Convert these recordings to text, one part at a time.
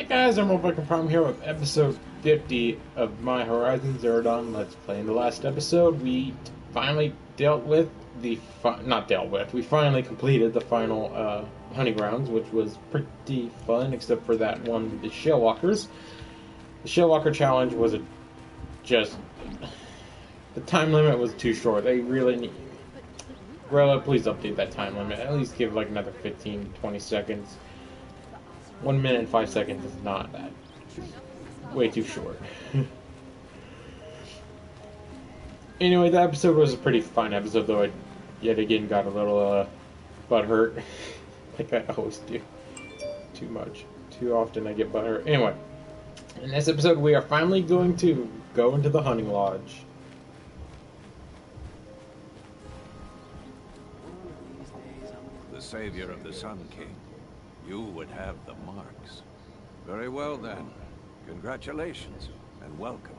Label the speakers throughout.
Speaker 1: Hey guys, I'm Rebecca Prom here with episode 50 of my Horizon Zero Dawn Let's Play. In the last episode, we finally dealt with we finally completed the final hunting grounds, which was pretty fun, except for that one with the Shellwalkers. The Shellwalker challenge was the time limit was too short. They really need... Rella, please update that time limit. At least give like another 15 to 20 seconds. 1 minute and 5 seconds is not that. Way too short. Anyway, the episode was a pretty fun episode, though I yet again got a little butthurt. Like I always do. Too much. Too often I get butthurt. Anyway, in this episode we are finally going to go into the hunting lodge.
Speaker 2: The savior of the Sun King. You would have the marks. Very well then. Congratulations and welcome.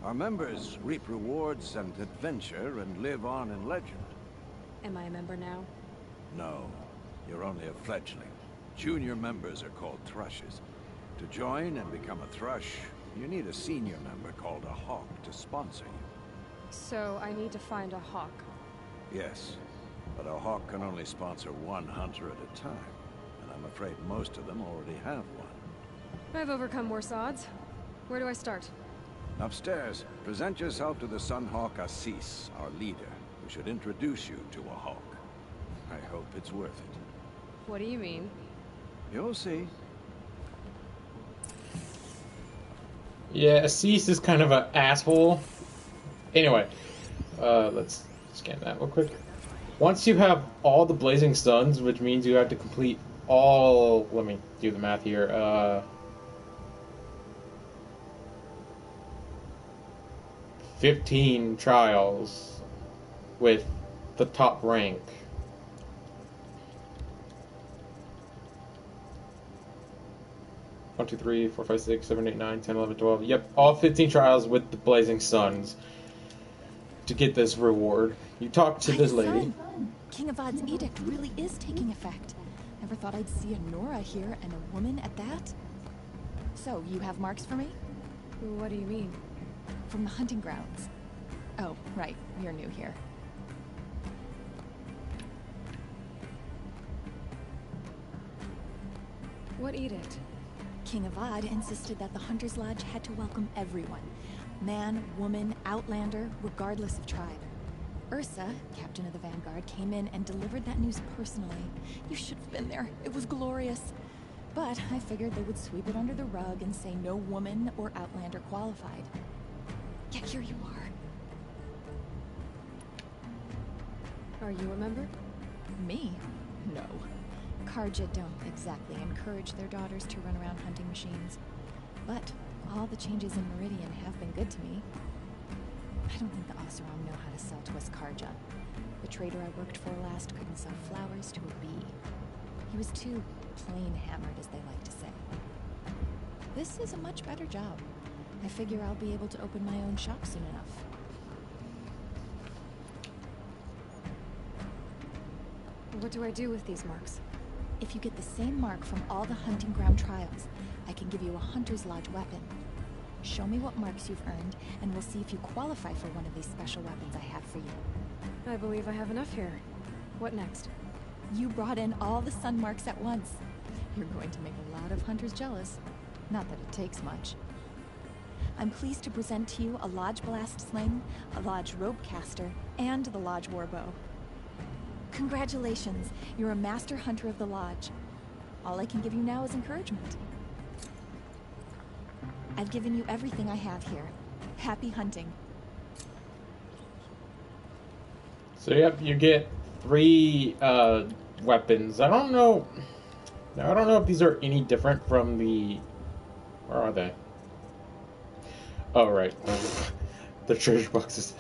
Speaker 2: Our members reap rewards and adventure and live on in legend.
Speaker 3: Am I a member now?
Speaker 2: No, you're only a fledgling. Junior members are called thrushes. To join and become a thrush, you need a senior member called a hawk to sponsor you.
Speaker 3: So I need to find a hawk.
Speaker 2: Yes, but a hawk can only sponsor one hunter at a time. I'm afraid most of them already have one.
Speaker 3: I've overcome worse odds. Where do I start?
Speaker 2: Upstairs, present yourself to the Sunhawk Assis, our leader, who should introduce you to a hawk. I hope it's worth it.
Speaker 3: What do you mean?
Speaker 2: You'll see.
Speaker 1: Yeah, Assis is kind of an asshole. Anyway, let's scan that real quick. Once you have all the Blazing Suns, which means you have to complete all, let me do the math here, 15 trials with the top rank. One, two, three, four, five, six, seven, eight, nine, 10, 11, 12. Yep, all 15 trials with the Blazing Suns to get this reward. You talk to this lady.
Speaker 4: King Avad's edict really is taking effect. Never thought I'd see a Nora here, and a woman at that. So, you have marks for me?
Speaker 3: What do you mean?
Speaker 4: From the hunting grounds. Oh, right. You're new here.
Speaker 3: What edict?
Speaker 4: King Avad insisted that the Hunter's Lodge had to welcome everyone. Man, woman, outlander, regardless of tribe. Ursa, captain of the Vanguard, came in and delivered that news personally. You should have been there. It was glorious. But I figured they would sweep it under the rug and say no woman or outlander qualified. Yet here you are.
Speaker 3: Are you a member?
Speaker 4: Me? No. Karja don't exactly encourage their daughters to run around hunting machines. But all the changes in Meridian have been good to me. I don't think the Oseram know how to sell to us Karja. The trader I worked for last couldn't sell flowers to a bee. He was too plain-hammered, as they like to say. This is a much better job. I figure I'll be able to open my own shop soon enough.
Speaker 3: What do I do with these marks?
Speaker 4: If you get the same mark from all the hunting ground trials, I can give you a Hunter's Lodge weapon. Show me what marks you've earned, and we'll see if you qualify for one of these special weapons I have for you.
Speaker 3: I believe I have enough here. What next?
Speaker 4: You brought in all the sun marks at once. You're going to make a lot of hunters jealous. Not that it takes much. I'm pleased to present to you a Lodge Blast Sling, a Lodge Rope Caster, and the Lodge Warbow. Congratulations, you're a master hunter of the Lodge. All I can give you now is encouragement. I've given you everything I have here. Happy hunting.
Speaker 1: So yep, you get 3 weapons. I don't know if these are any different from the... Where are they? Oh, right. The treasure boxes.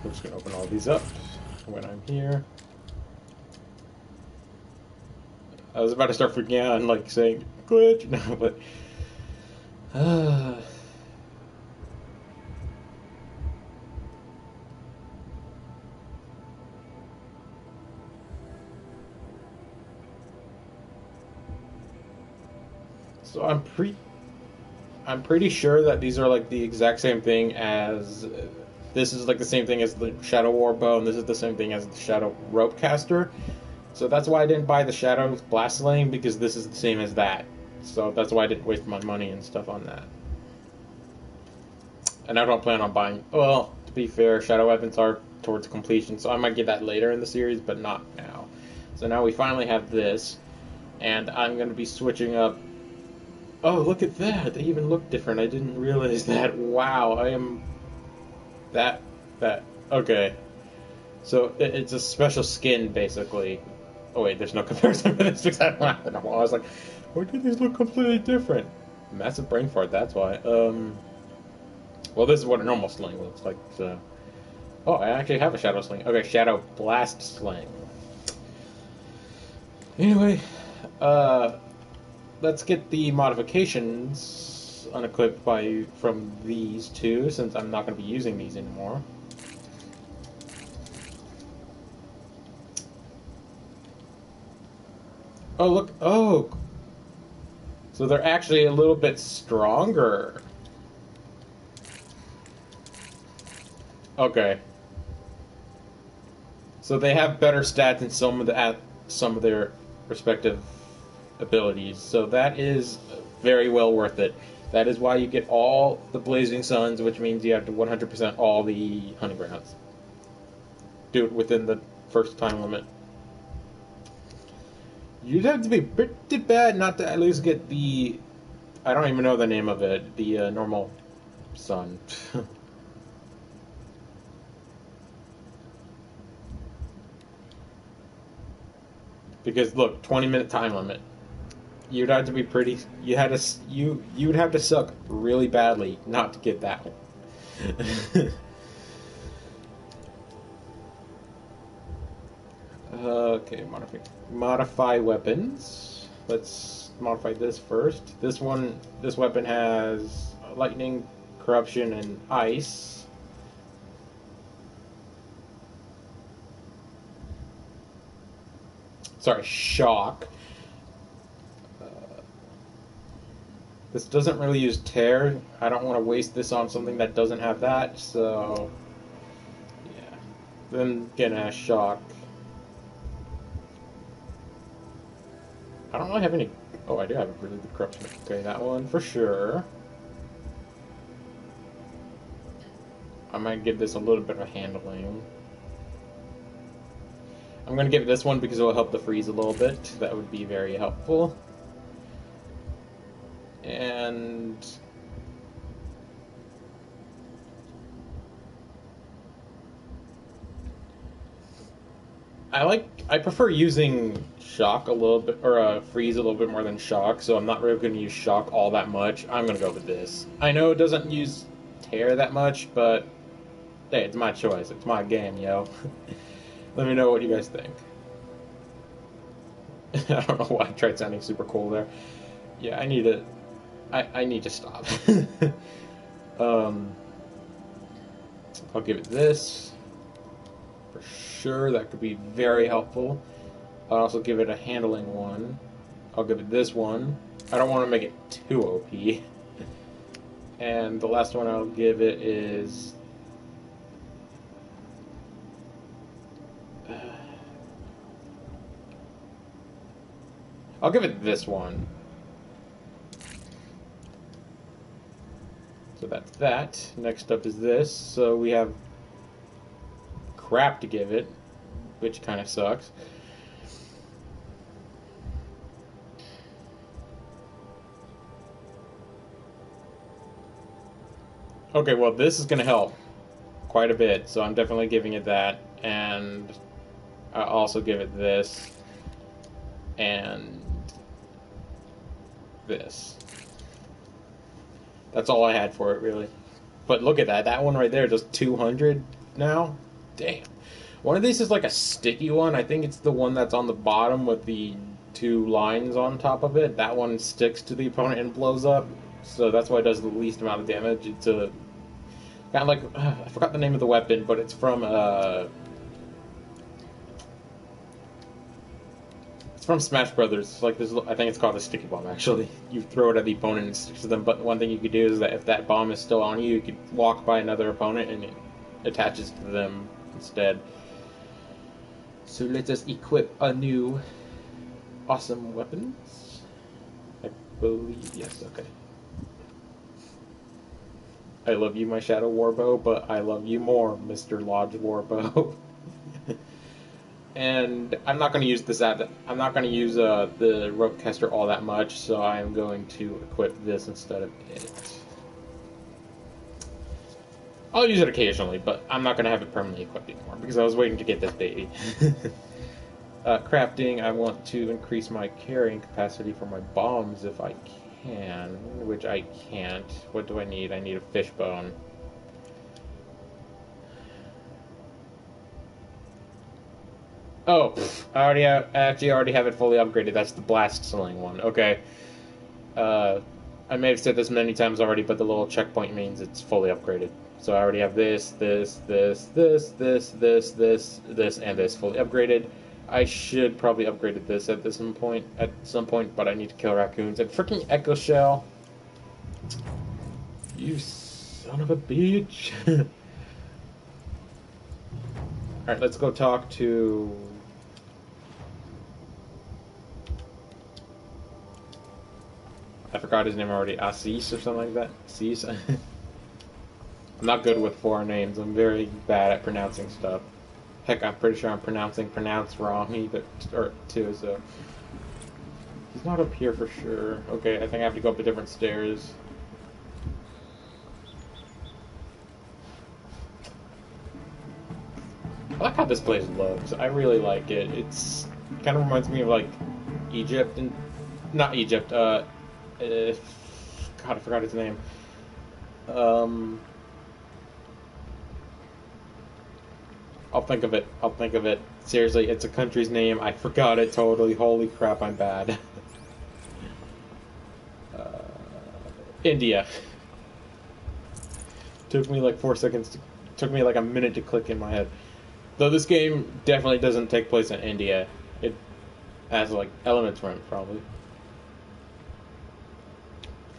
Speaker 1: I'm just gonna open all these up when I'm here. I was about to start freaking out and like saying glitch, no, but So I'm pretty sure that these are like the exact same thing as this is like the same thing as the Shadow War bow, and this is the same thing as the Shadow Rope Caster. So that's why I didn't buy the Shadow Blast Sling, because this is the same as that. So that's why I didn't waste my money and stuff on that. And I don't plan on buying. Well, to be fair, Shadow Weapons are towards completion, so I might get that later in the series, but not now. So now we finally have this, and I'm going to be switching up. Oh, look at that! They even look different. I didn't realize that. Wow, I am that. Okay. So it's a special skin, basically. Oh wait, there's no comparison for this because I don't have it. I was like, why do these look completely different? Massive brain fart. That's why. Well, this is what a normal sling looks like. So, oh, I actually have a shadow sling. Okay, Shadow Blast Sling. Anyway, let's get the modifications unequipped from these two, since I'm not going to be using these anymore. Oh, look. Oh. So they're actually a little bit stronger. Okay. So they have better stats in some of their respective abilities. So that is very well worth it. That is why you get all the Blazing Suns, which means you have to 100% all the hunting grounds. Do it within the first time limit. You'd have to be pretty bad not to at least get the... I don't even know the name of it. The normal sun. Because look, 20-minute time limit. You'd have to be pretty... You would have to suck really badly not to get that one. Okay, modify weapons. Let's modify this first. This weapon has lightning, corruption, and ice. Sorry, shock. This doesn't really use tear. I don't want to waste this on something that doesn't have that, so yeah. Then again, it has shock. I don't really have any... Oh, I do have a really good corruption. Okay, that one for sure. I might give this a little bit of handling. I'm going to give it this one because it will help the freeze a little bit. That would be very helpful. And... I prefer using shock a little bit, or freeze a little bit more than shock, so I'm not really going to use shock all that much. I'm going to go with this. I know it doesn't use tear that much, but hey, it's my choice. It's my game, yo. Let me know what you guys think. I don't know why I tried sounding super cool there. Yeah, I need to stop. I'll give it this. For sure, that could be very helpful. I'll also give it a handling one. I'll give it this one. I don't want to make it too OP. And the last one I'll give it is... I'll give it this one. So that's that. Next up is this. So we have crap to give it, which kind of sucks. Okay, well, this is going to help quite a bit, so I'm definitely giving it that, and I'll also give it this, and this. That's all I had for it, really. But look at that. That one right there does 200 now. Damn. One of these is like a sticky one. I think it's the one that's on the bottom with the two lines on top of it. That one sticks to the opponent and blows up. So that's why it does the least amount of damage. It's a... kind of like... I forgot the name of the weapon, but it's from... from Smash Brothers. Like this, I think it's called a sticky bomb. Actually, you throw it at the opponent and it sticks to them. But one thing you could do is that if that bomb is still on you, you could walk by another opponent and it attaches to them instead. So let us equip a new awesome weapons. I believe yes. Okay. I love you, my Shadow Warbow, but I love you more, Mr. Lodge Warbow. And I'm not going to use this I'm not going to use the rope caster all that much, so I am going to equip this instead of it. I'll use it occasionally, but I'm not going to have it permanently equipped anymore because I was waiting to get this baby. Crafting, I want to increase my carrying capacity for my bombs if I can, which I can't. What do I need? I need a fishbone. Oh, I actually already have it fully upgraded. That's the blast sling one. Okay. I may have said this many times already, but the little checkpoint means it's fully upgraded. So I already have this, and this fully upgraded. I should probably upgrade this at some point, but I need to kill raccoons and freaking Echo Shell. You son of a bitch. Alright, let's go talk to... I forgot his name already. Assis or something like that? Assis? I'm not good with foreign names. I'm very bad at pronouncing stuff. Heck, I'm pretty sure I'm pronounced wrong either, or too, so... He's not up here for sure. Okay, I think I have to go up a different stairs. I like how this place looks. I really like it. It's kind of reminds me of like Egypt and not Egypt. God, I forgot his name. I'll think of it. Seriously, it's a country's name. I forgot it totally. Holy crap, I'm bad. India. Took me like 4 seconds. Took me like a minute to click in my head. Though this game definitely doesn't take place in India. It has like elements from it, probably.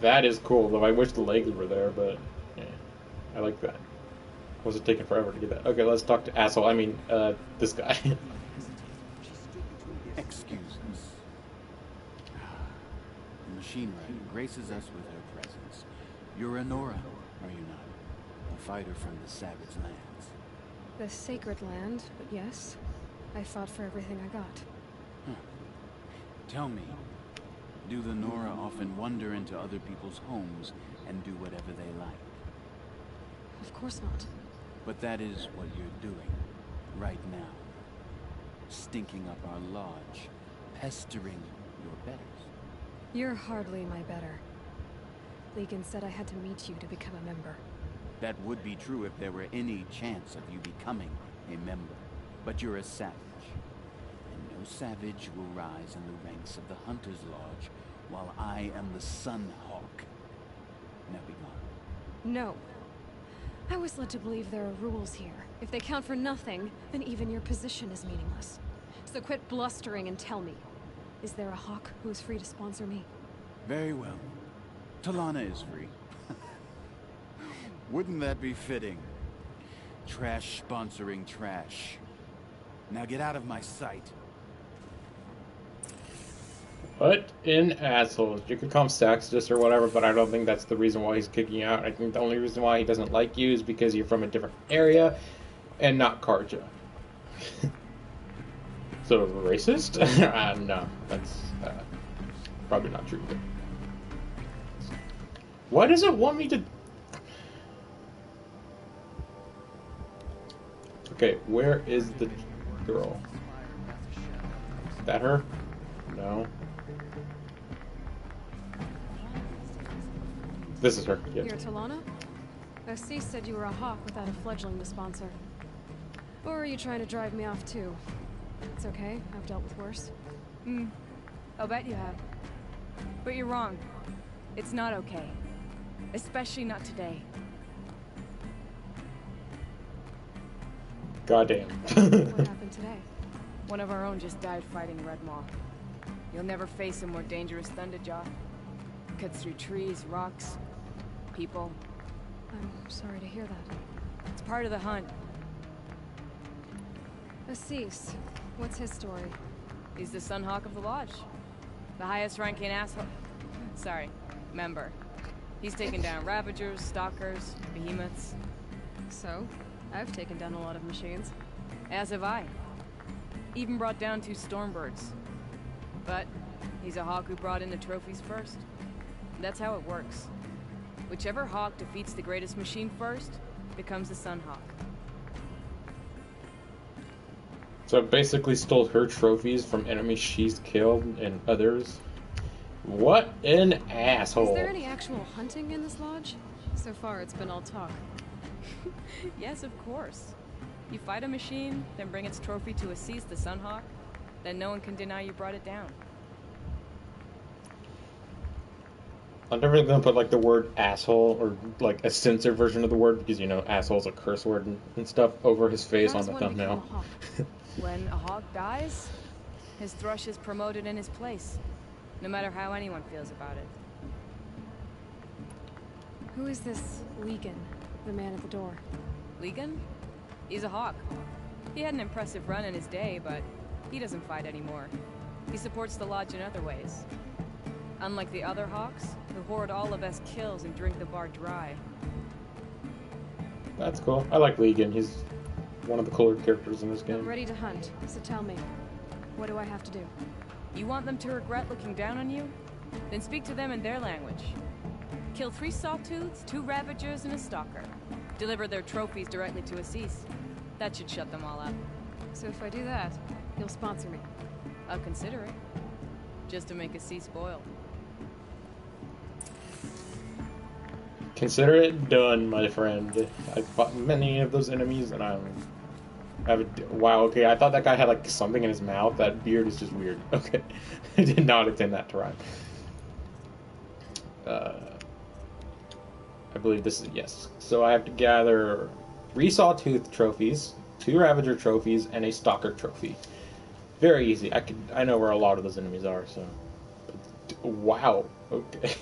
Speaker 1: That is cool, though I wish the legs were there, but yeah, I like that. Was it taking forever to get that? Okay, let's talk to asshole. I mean, this guy.
Speaker 5: Excuse us. The machine rider graces us with her presence. You're a Nora, are you not? A fighter from the Savage Lands.
Speaker 3: The Sacred Land, but yes. I fought for everything I got.
Speaker 5: Huh. Tell me, do the Nora often wander into other people's homes and do whatever they like?
Speaker 3: Of course not.
Speaker 5: But that is what you're doing, right now. Stinking up our lodge, pestering your betters.
Speaker 3: You're hardly my better. Legan said I had to meet you to become a member.
Speaker 5: That would be true if there were any chance of you becoming a member. But you're a savage. And no savage will rise in the ranks of the Hunter's Lodge while I am the Sun Hawk. Now be gone.
Speaker 3: No. I was led to believe there are rules here. If they count for nothing, then even your position is meaningless. So quit blustering and tell me. Is there a Hawk who is free to sponsor me?
Speaker 5: Very well. Talana is free. Wouldn't that be fitting? Trash sponsoring trash. Now get out of my sight.
Speaker 1: What in assholes? You could call him sexist or whatever, but I don't think that's the reason why he's kicking you out. I think the only reason why he doesn't like you is because you're from a different area and not Carja. So, racist? No, that's probably not true. Why does it want me to... Okay, where is the girl? Is that her? No. This is her. Yes.
Speaker 3: You're Talana? Assis said you were a Hawk without a fledgling to sponsor. Or are you trying to drive me off too? It's okay, I've dealt with worse.
Speaker 6: I'll bet you have. But you're wrong. It's not okay. Especially not today.
Speaker 1: Goddamn.
Speaker 3: What happened today?
Speaker 6: One of our own just died fighting Red Maw. You'll never face a more dangerous Thunderjaw. Cuts through trees, rocks, people.
Speaker 3: I'm sorry to hear that.
Speaker 6: It's part of the hunt.
Speaker 3: Assis, what's his story?
Speaker 6: He's the Sunhawk of the Lodge. The highest ranking asshole. Sorry, member. He's taken down Ravagers, Stalkers, Behemoths.
Speaker 3: So, I've taken down a lot of machines.
Speaker 6: As have I. Even brought down 2 Stormbirds. But he's a Hawk who brought in the trophies first. That's how it works. Whichever Hawk defeats the greatest machine first becomes the Sunhawk.
Speaker 1: So basically stole her trophies from enemies she's killed and others. What an asshole.
Speaker 3: Is there any actual hunting in this lodge? So far, it's been all talk.
Speaker 6: Yes, of course. You fight a machine, then bring its trophy to Assis the Sunhawk, then no one can deny you brought it down.
Speaker 1: I'm never gonna put like the word asshole or like a censored version of the word because you know asshole's a curse word and stuff over his face
Speaker 3: How
Speaker 1: on
Speaker 3: does
Speaker 1: the
Speaker 3: one
Speaker 1: thumbnail.
Speaker 3: become a hawk?
Speaker 6: When a Hawk dies, his thrush is promoted in his place, no matter how anyone feels about it.
Speaker 3: Who is this Legan, the man at the door?
Speaker 6: Legan? He's a Hawk. He had an impressive run in his day, but he doesn't fight anymore. He supports the Lodge in other ways. Unlike the other Hawks, who hoard all of us kills and drink the bar dry.
Speaker 1: That's cool. I like Legan. He's one of the cooler characters in this
Speaker 3: I'm
Speaker 1: game.
Speaker 3: ready to hunt, so tell me, what do I have to do?
Speaker 6: You want them to regret looking down on you? Then speak to them in their language. Kill 3 Sawtooths, 2 Ravagers, and a Stalker. Deliver their trophies directly to Assis. That should shut them all up.
Speaker 3: So if I do that, you'll sponsor me.
Speaker 6: I'll consider it. Just to make Assis spoiled.
Speaker 1: Consider it done, my friend. I fought many of those enemies, and wow. Okay, I thought that guy had like something in his mouth. That beard is just weird. Okay, I did not intend that to rhyme. I believe this is yes. So I have to gather 3 Sawtooth trophies, 2 Ravager trophies, and a Stalker trophy. Very easy. I know where a lot of those enemies are. So, wow. Okay.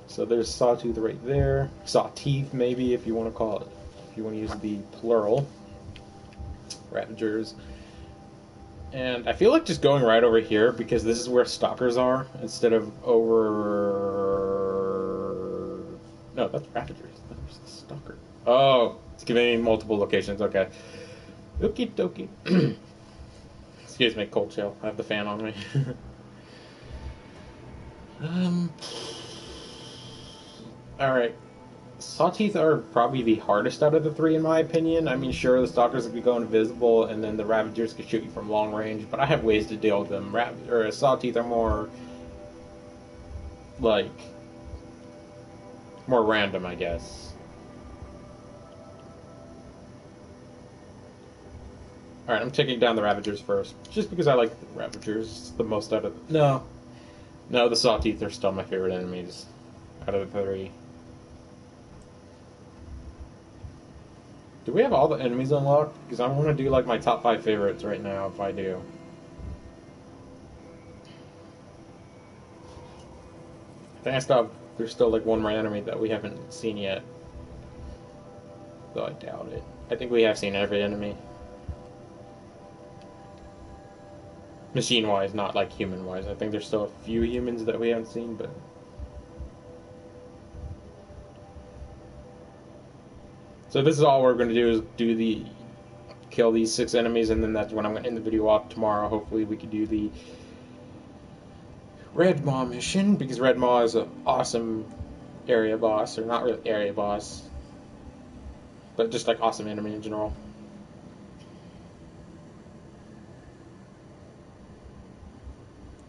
Speaker 1: So there's Sawtooth right there. Sawteeth, maybe, if you want to call it. If you want to use the plural. Ravagers. And I feel like just going right over here, because this is where Stalkers are, instead of over... No, that's Ravagers. There's the Stalker. Oh, it's giving me multiple locations. Okay. Okie dokie. Excuse me, cold chill. I have the fan on me. Alright. Sawteeth are probably the hardest out of the 3 in my opinion. I mean, sure, the Stalkers could go invisible, and then the Ravagers could shoot you from long range, but I have ways to deal with them. Sawteeth are more... like... more random, I guess. Alright, I'm taking down the Ravagers first. Just because I like the Ravagers the most out of... No, the Sawteeth are still my favorite enemies out of the 3. Do we have all the enemies unlocked? Because I want to do like my top 5 favorites right now if I do. I think there's still like one more enemy that we haven't seen yet. Though I doubt it. I think we have seen every enemy. Machine-wise, not like human-wise. I think there's still a few humans that we haven't seen, but... So this is all we're going to do is kill these 6 enemies, and then that's when I'm going to end the video off tomorrow. Hopefully we can do the Red Maw mission, because Red Maw is an awesome area boss, or not really area boss, but just like awesome enemy in general.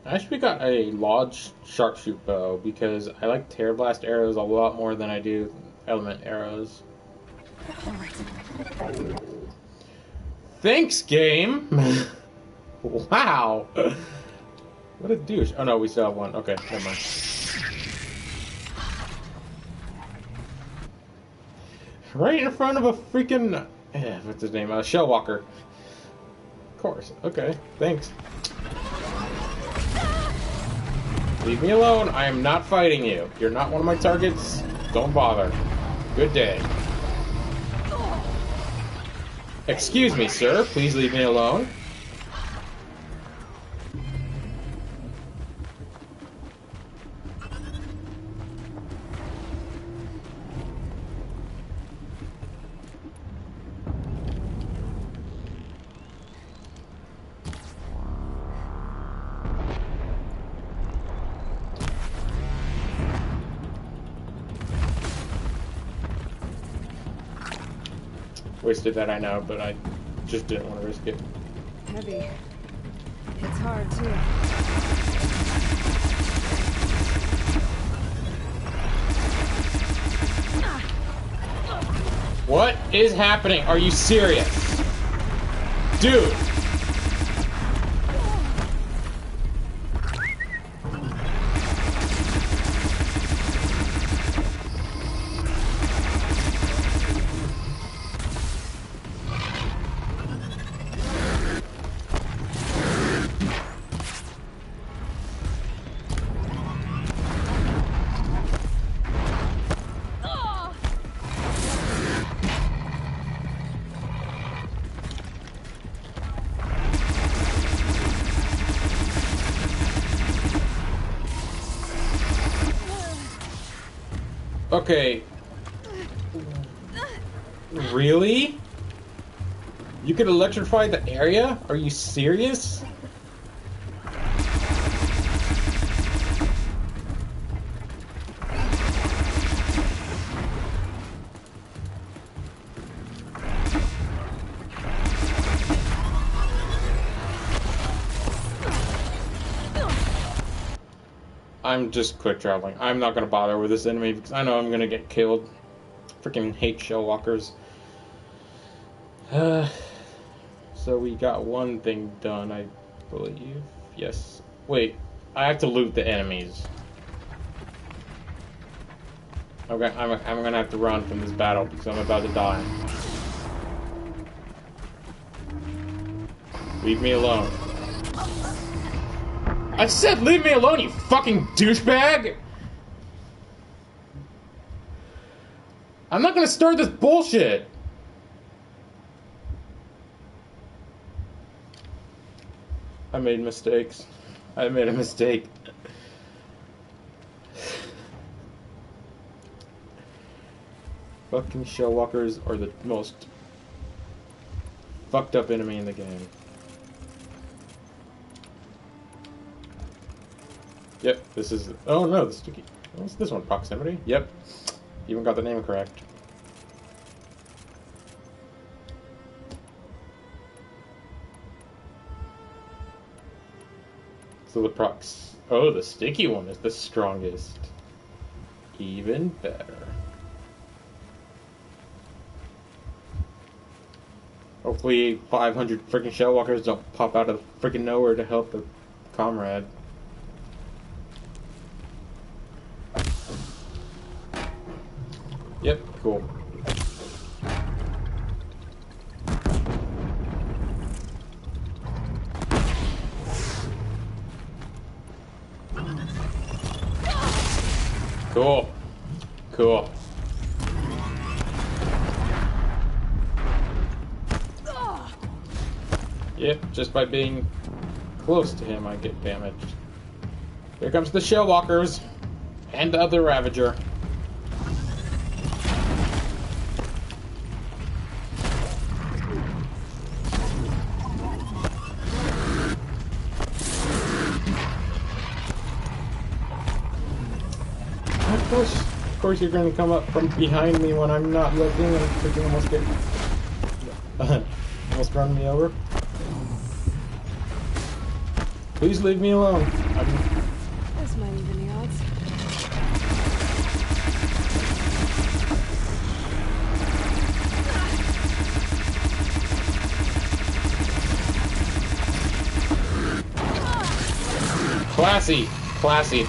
Speaker 1: I actually got a Lodge Sharpshoot bow, because I like Tear Blast arrows a lot more than I do Element arrows. Thanks, game! Wow! What a douche. Oh no, we still have one. Okay, never mind. Right in front of a freaking... what's his name? Shellwalker. course. Okay, thanks. Leave me alone. I am not fighting you. You're not one of my targets. Don't bother. Good day. Excuse me, sir. Please leave me alone. Wasted that, I know, but I just didn't want to risk it.
Speaker 3: Heavy. It's hard, too.
Speaker 1: What is happening? Are you serious? Dude! Okay. Really? You could electrify the area? Are you serious? I'm just quick traveling. I'm not gonna bother with this enemy because I know I'm gonna get killed. Freaking hate shell walkers. So we got one thing done, I believe. Yes. Wait, I have to loot the enemies. Okay, I'm gonna have to run from this battle because I'm about to die. Leave me alone. I said leave me alone, you fucking douchebag! I'm not gonna start this bullshit! I made mistakes. I made a mistake. Fucking shellwalkers are the most fucked up enemy in the game. Yep, this is... Oh no, the sticky... What's this one? Proximity? Yep. Even got the name correct. So the prox... Oh, the sticky one is the strongest. Even better. Hopefully 500 freaking shellwalkers don't pop out of freaking nowhere to help the comrade. Yep, cool. Cool. Cool. Yep, just by being close to him I get damaged. Here comes the shellwalkers and the other Ravager. Of course you're going to come up from behind me when I'm not looking and freaking almost get... almost run me over. Please leave me alone.
Speaker 3: This might even the odds.
Speaker 1: Classy. Classy.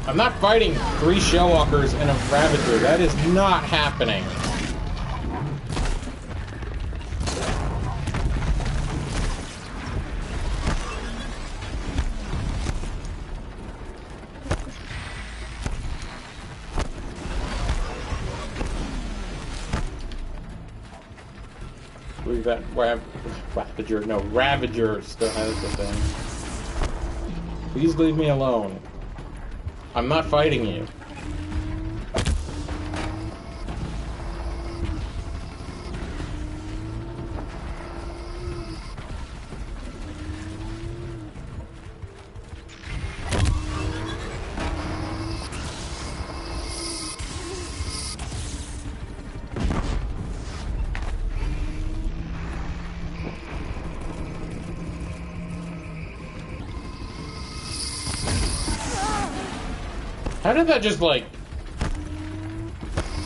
Speaker 1: I'm not fighting 3 Shellwalkers and a Ravager. That is not happening. I believe that Ravager, no, Ravager still has the thing. Please leave me alone. I'm not fighting you. How did that just, like,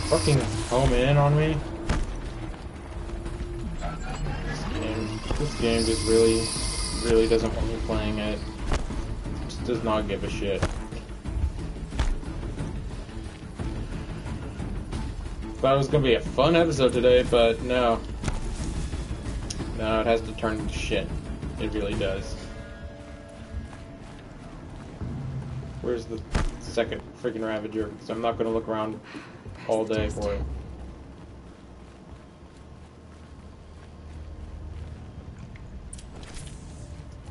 Speaker 1: fucking home in on me? This game just really doesn't want me playing it. Just does not give a shit. Thought it was gonna be a fun episode today, but no. No, it has to turn into shit. It really does. Where's the second freaking Ravager? Because I'm not going to look around all day for it.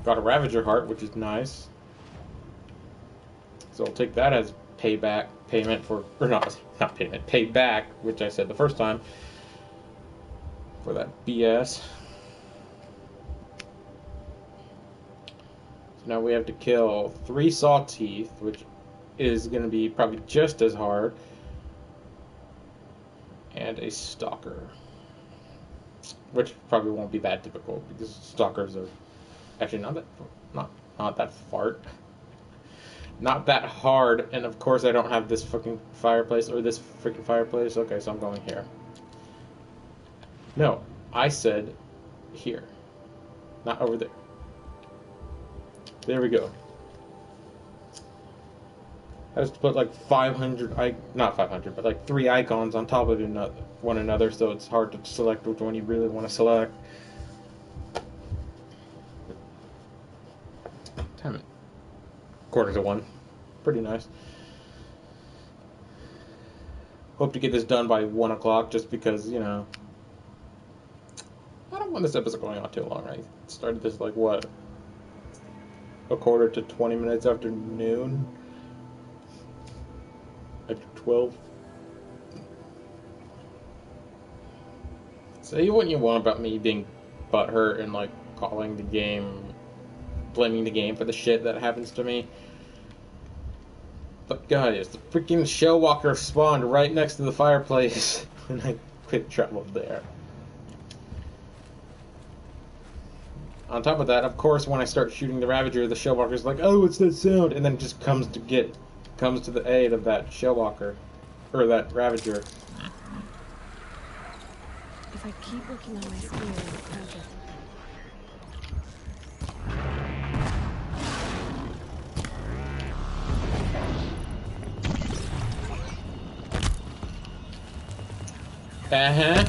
Speaker 1: Got a Ravager heart, which is nice. So I'll take that as payment for, or not payment, payback, which I said the first time, for that BS. So now we have to kill 3 Saw Teeth, which is going to be probably just as hard, and a Stalker, which probably won't be that difficult because Stalkers are actually not that hard, and of course I don't have this fucking fireplace, or this freaking fireplace. Okay, so I'm going here. No, I said here, not over there. There we go. I have to put like 500, not 500, but like 3 icons on top of one another, so it's hard to select which one you really want to select. Damn it. 1:45. Pretty nice. Hope to get this done by 1 o'clock, just because, you know, I don't want this episode going on too long. I started this like, what, 20 minutes after noon? After 12. Say what you want about me being butthurt and like calling the game, blaming the game for the shit that happens to me. But guys, the freaking Shellwalker spawned right next to the fireplace and I quick traveled there. On top of that, of course, when I start shooting the Ravager, the Shellwalker's like, oh, it's that sound, and then just comes to the aid of that Shellwalker, or that Ravager.
Speaker 3: If I keep working on my spear and crouch it.
Speaker 1: Uh-huh.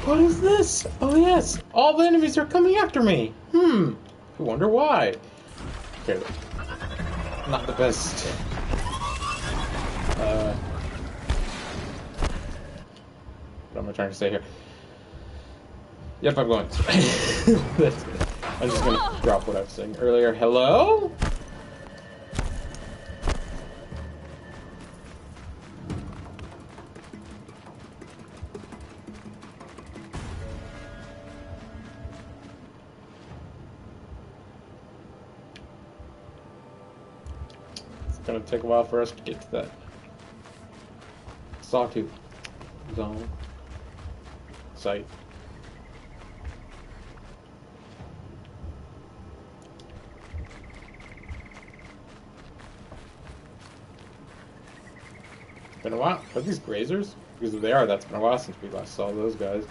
Speaker 1: What is this? Oh yes, all the enemies are coming after me. I wonder why. Okay, not the best. What am I trying to say here? Yep, I'm going to. That's good. I'm just gonna drop what I was saying earlier. Hello? Gonna take a while for us to get to that Sawtooth zone site. been a while. Are these grazers? Because if they are, that's been a while since we last saw those guys.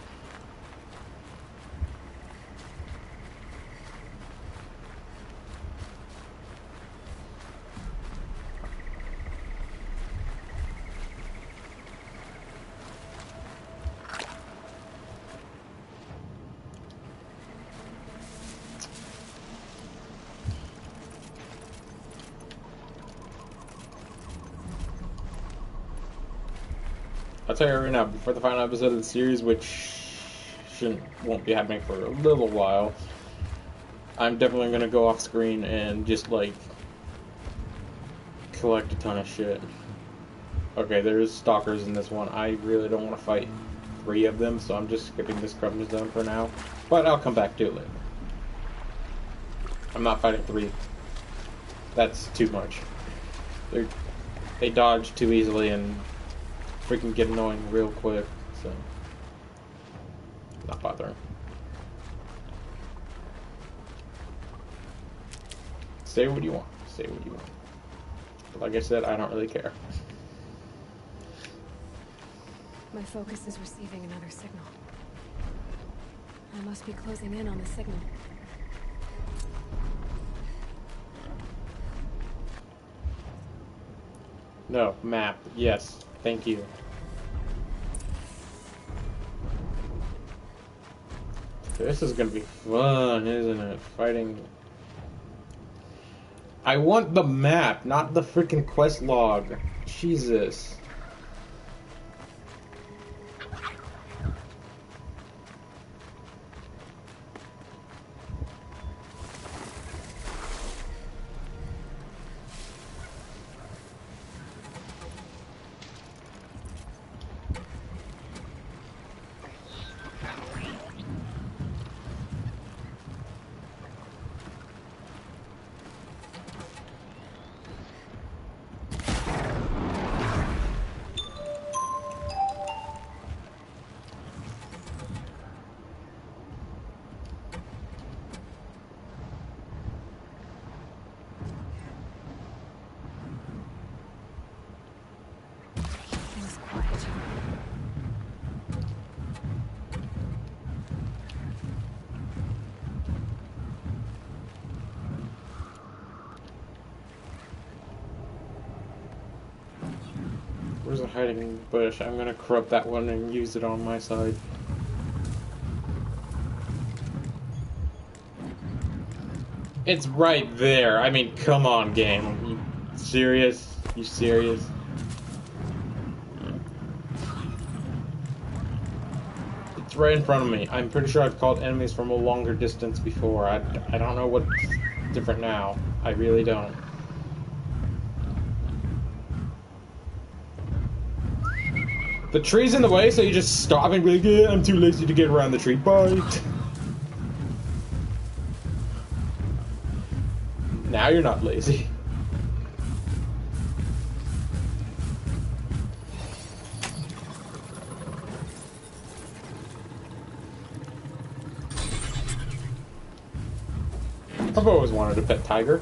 Speaker 1: I'll tell you right now, before the final episode of the series, which won't be happening for a little while, I'm definitely gonna go off screen and just like collect a ton of shit. Okay, there's stalkers in this one. I really don't want to fight 3 of them, so I'm just skipping this scrubbing zone for now. But I'll come back to it later. I'm not fighting 3. That's too much. They dodge too easily and freaking get annoying real quick, so not bothering. Say what you want. Say what you want. But like I said, I don't really care.
Speaker 3: My focus is receiving another signal. I must be closing in on the signal.
Speaker 1: No, map. Yes. Thank you. This is gonna be fun, isn't it? Fighting. I want the map, not the freaking quest log. Jesus.
Speaker 3: Things quiet.
Speaker 1: Where's the hiding bush? I'm gonna corrupt that one and use it on my side. It's right there. I mean, come on, game. You serious? You serious? It's right in front of me. I'm pretty sure I've called enemies from a longer distance before. I don't know what's different now. I really don't. The tree's in the way, so you just stop and be like, yeah, I'm too lazy to get around the tree. Bye. Now you're not lazy. I've always wanted a pet tiger.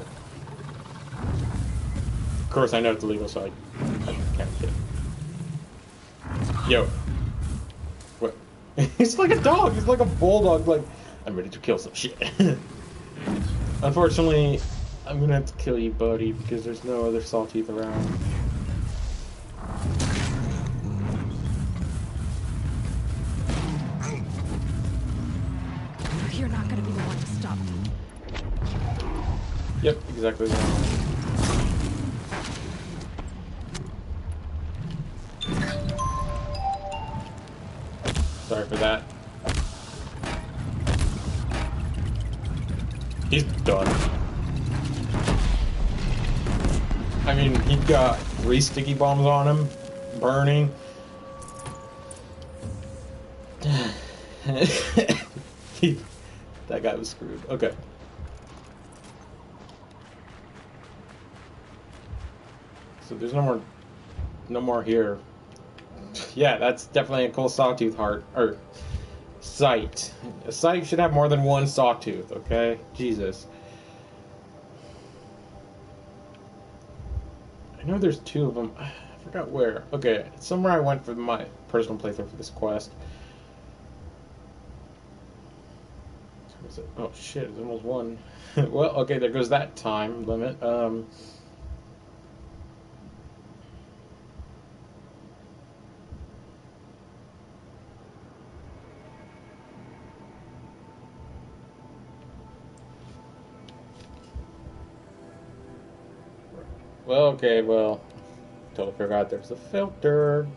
Speaker 1: Of course, I know it's illegal, so I can't get it. Yo. What? He's like a dog. He's like a bulldog. Like, I'm ready to kill some shit. Unfortunately, I'm gonna have to kill you, buddy, because there's no other Sawtooth around.
Speaker 3: You're not gonna be the one to stop me.
Speaker 1: Yep, exactly that. Sorry for that. He's done. I mean, he got 3 sticky bombs on him, burning. That guy was screwed. Okay. So there's no more here. Yeah, that's definitely a cool Sawtooth heart, or sight. A sight should have more than one Sawtooth, okay? Jesus. I know there's 2 of them. forgot where. Okay, somewhere I went for my personal playthrough for this quest. Oh shit, it's almost one. Well, okay, there goes that time limit. Well, okay, well, totally forgot there's a filter.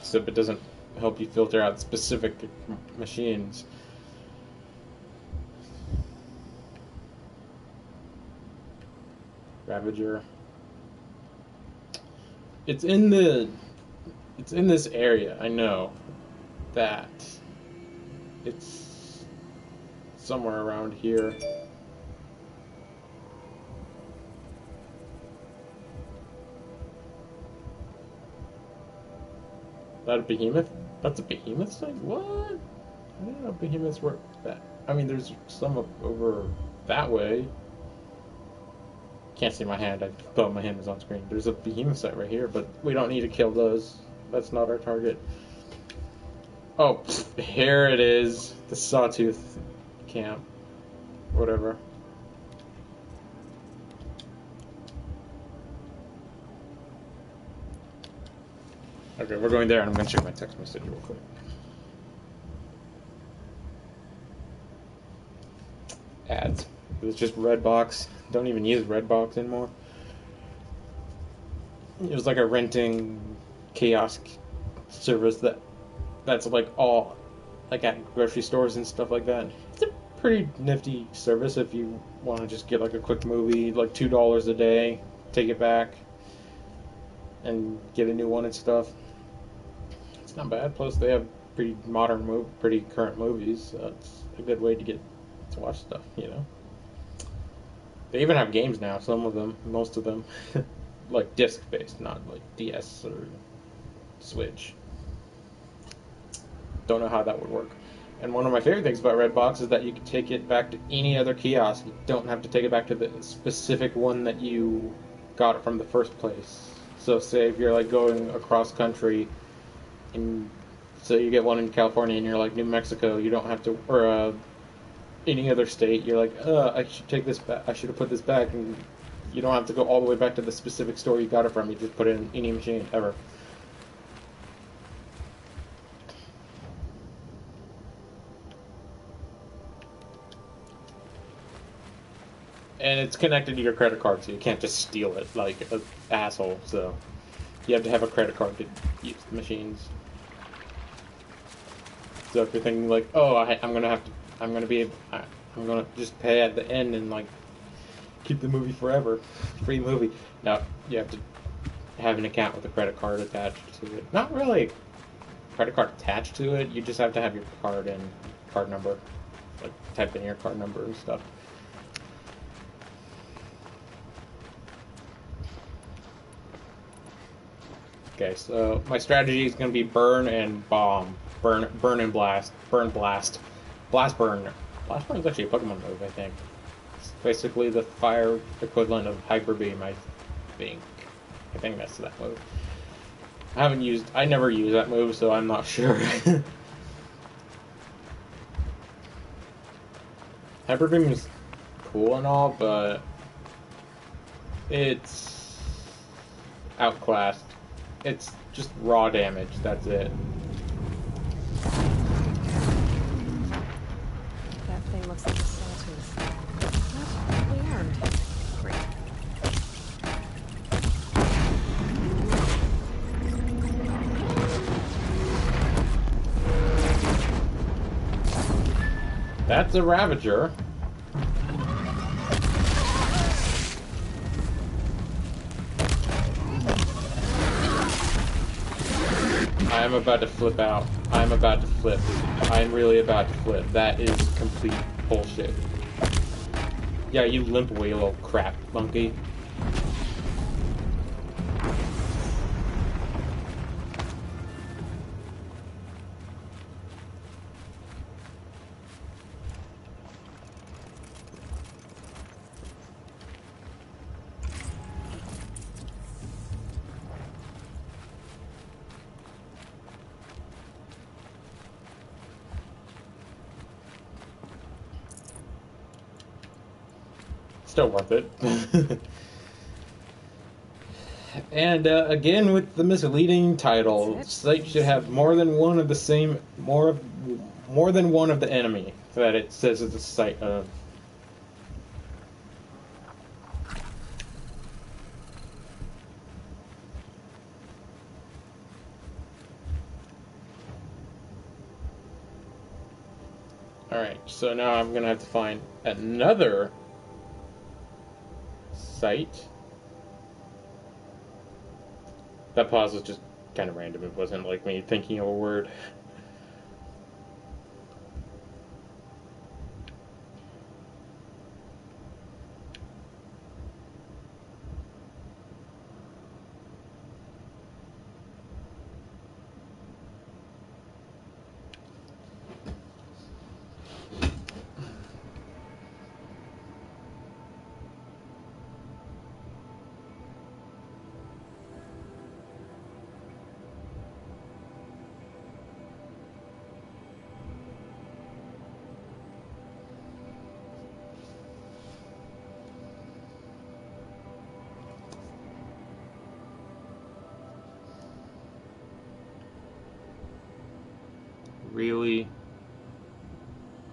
Speaker 1: Except it doesn't help you filter out specific machines. Ravager. It's in this area. I know that it's somewhere around here. That a behemoth? That's a behemoth thing? What? I didn't know behemoths were that. I mean, there's some up over that way. Can't see my hand. I thought my hand was on screen. There's a behemoth site right here, but we don't need to kill those. That's not our target. Oh, here it is. The Sawtooth camp. Whatever. Okay, we're going there, and I'm going to check my text message real quick. Ads. It was just Redbox. Don't even use Redbox anymore. It was like a renting kiosk service that's like all like at grocery stores and stuff like that. It's a pretty nifty service if you want to just get like a quick movie, like $2 a day, take it back, and get a new one and stuff. It's not bad. Plus, they have pretty pretty current movies. So it's a good way to get to watch stuff, you know. They even have games now. Some of them, most of them, like disc-based, not like DS or Switch. Don't know how that would work. And one of my favorite things about Redbox is that you can take it back to any other kiosk. You don't have to take it back to the specific one that you got it from the first place. So say if you're like going across country, and so you get one in California and you're like New Mexico, you don't have to, or any other state, you're like, I should take this back, I should have put this back, and you don't have to go all the way back to the specific store you got it from. You just put it in any machine ever. And it's connected to your credit card, so you can't just steal it like an asshole. So you have to have a credit card to use the machines. So if you're thinking like, oh, I'm gonna just pay at the end and like keep the movie forever, free movie. No, you have to have an account with a credit card attached to it. Not really a credit card attached to it. You just have to have your card and card number, like type in your card number and stuff. Okay, so my strategy is going to be burn and bomb. Burn and blast. Burn, blast. Blast, burn. Blast burn is actually a Pokemon move, I think. It's basically the fire equivalent of Hyper Beam, I think. I think that's that move. I never used that move, so I'm not sure. Hyper Beam is cool and all, but it's outclassed. It's just raw damage, that's it.
Speaker 3: That thing looks like a Sawtooth. Not really armed. Great.
Speaker 1: That's a Ravager. I'm about to flip out. I'm about to flip. I'm really about to flip. That is complete bullshit. Yeah, you limp whale crap, monkey. still worth it. And again with the misleading title, site should have more than one of the same, more than one of the enemy that it says it's a site of. Alright, so now I'm gonna have to find another site. That pause was just kind of random. It wasn't like me thinking of a word. Really?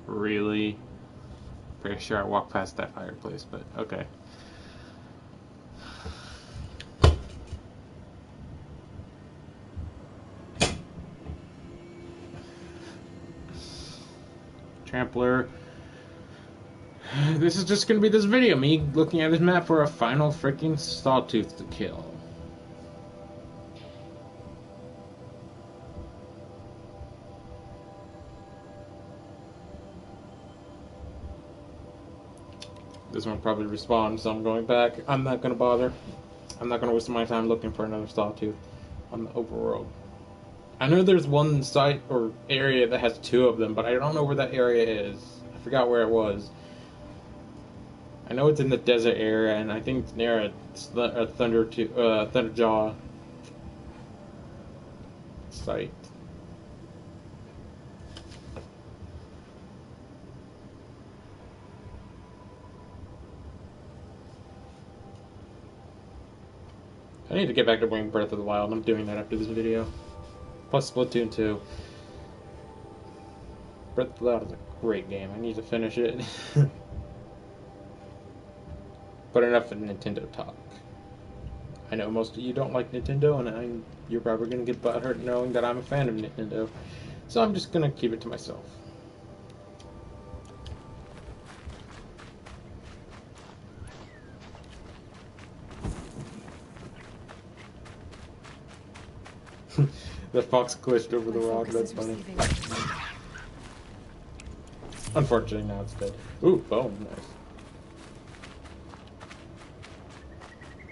Speaker 1: Really? Pretty sure I walked past that fireplace, but okay. Trampler. This is just gonna be this video, me looking at this map for a final freaking Sawtooth to kill. This one probably respawned, so I'm going back. I'm not gonna bother. I'm not gonna waste my time looking for another Sawtooth on the overworld. I know there's one site or area that has two of them, but I don't know where that area is. I forgot where it was. I know it's in the desert area, and I think it's near a Thunderjaw site. I need to get back to playing Breath of the Wild. I'm doing that after this video. Plus Splatoon 2. Breath of the Wild is a great game. I need to finish it. But enough of Nintendo talk. I know most of you don't like Nintendo, and you're probably going to get butthurt knowing that I'm a fan of Nintendo. So I'm just going to keep it to myself. The fox glitched over the rock, that's funny. Unfortunately, now it's dead. Ooh, bone, nice.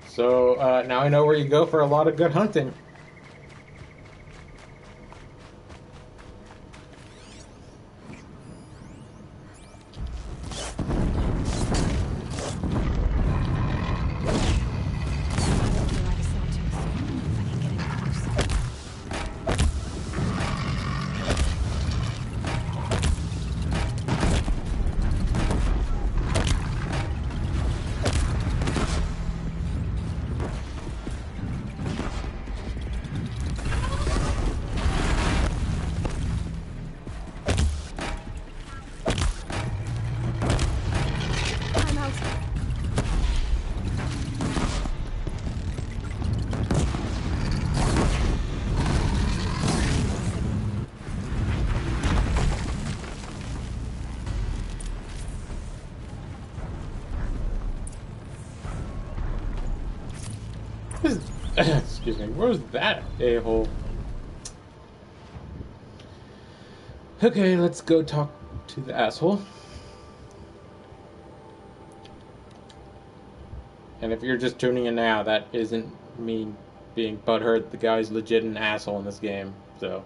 Speaker 1: So, now I know where you go for a lot of good hunting. Excuse me, where's that a-hole? Okay, let's go talk to the asshole. And if you're just tuning in now, that isn't me being butthurt. The guy's legit an asshole in this game, so.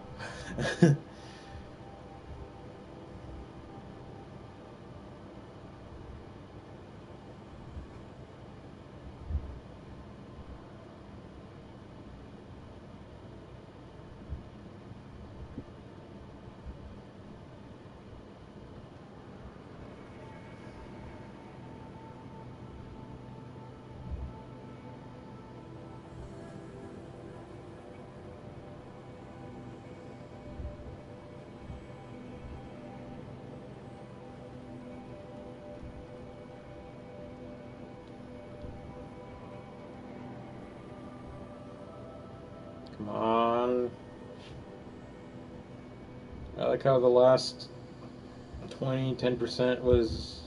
Speaker 1: Come on. I like how the last 10% was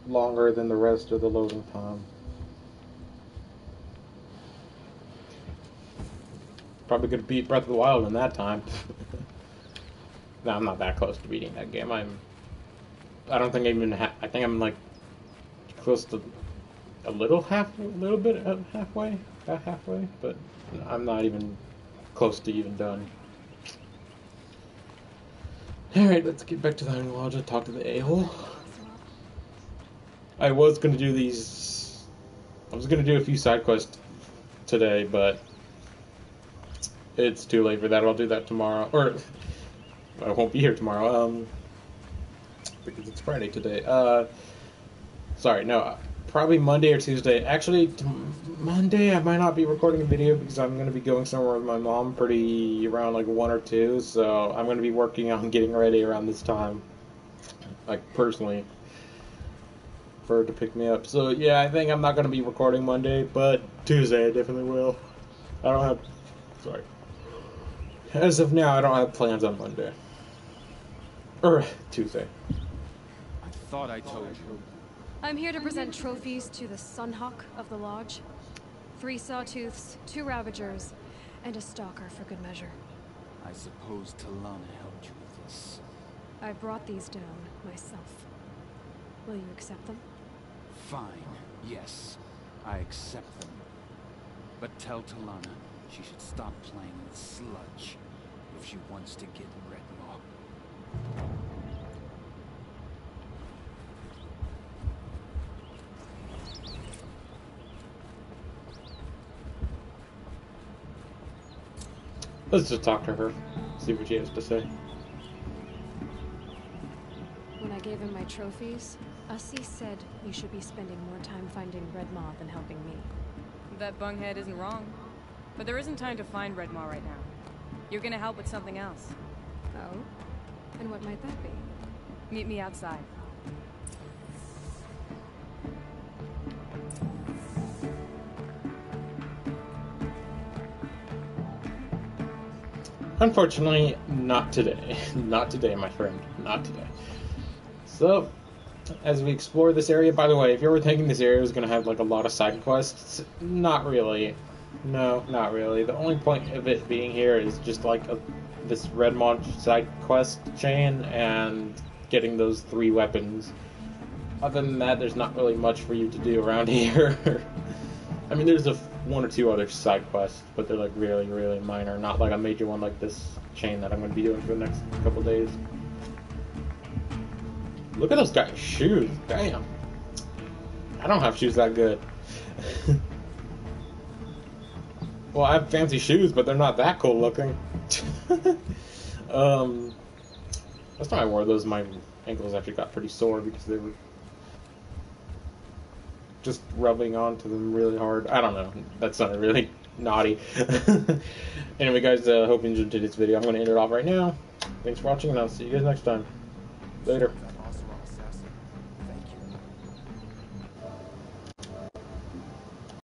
Speaker 1: longer than the rest of the loading time. Probably could have beat Breath of the Wild in that time. No, I'm not that close to beating that game. I don't think I even I think I'm like close to a little bit of halfway, about halfway, but I'm not even close to even done. Alright, let's get back to the Hunting Lodge and talk to the a-hole. I was gonna do a few side quests today, but it's too late for that. I'll do that tomorrow, or I won't be here tomorrow, because it's Friday today. Sorry, no, probably Monday or Tuesday. Actually, Monday I might not be recording a video because I'm going to be going somewhere with my mom around like 1 or 2, so I'm going to be working on getting ready around this time, like personally, for her to pick me up. So yeah, I think I'm not going to be recording Monday, but Tuesday I definitely will. As of now, I don't have plans on Monday. Or Tuesday.
Speaker 5: I thought I told you.
Speaker 3: I'm here to present trophies to the Sunhawk of the Lodge. 3 Sawtooths, 2 Ravagers, and a Stalker for good measure.
Speaker 5: I suppose Talana helped you with this.
Speaker 3: I brought these down myself. Will you accept them?
Speaker 5: Fine, yes, I accept them. But tell Talana she should stop playing with sludge if she wants to get Redmaw.
Speaker 1: Let's just talk to her, see what she has to say.
Speaker 3: When I gave him my trophies, Ussie said you should be spending more time finding Redmaw than helping me.
Speaker 6: That bunghead isn't wrong. But there isn't time to find Redmaw right now. You're gonna help with something else.
Speaker 3: Oh? And what might that be?
Speaker 6: Meet me outside.
Speaker 1: Unfortunately, not today. Not today, my friend. Not today. So, as we explore this area, by the way, if you were thinking this area was going to have like a lot of side quests, not really. No, not really. The only point of it being here is just like this Redmaw side quest chain and getting those 3 weapons. Other than that, there's not really much for you to do around here. I mean, there's 1 or 2 other side quests, but they're like really, really minor. Not like a major one like this chain that I'm going to be doing for the next couple days. Look at those guys' shoes. Damn. I don't have shoes that good. Well, I have fancy shoes, but they're not that cool looking. Last time I wore those, my ankles actually got pretty sore because they were just rubbing onto them really hard. I don't know. That sounded really naughty. Anyway, guys, hope you enjoyed today's video. I'm going to end it off right now. Thanks for watching, and I'll see you guys next time. Later.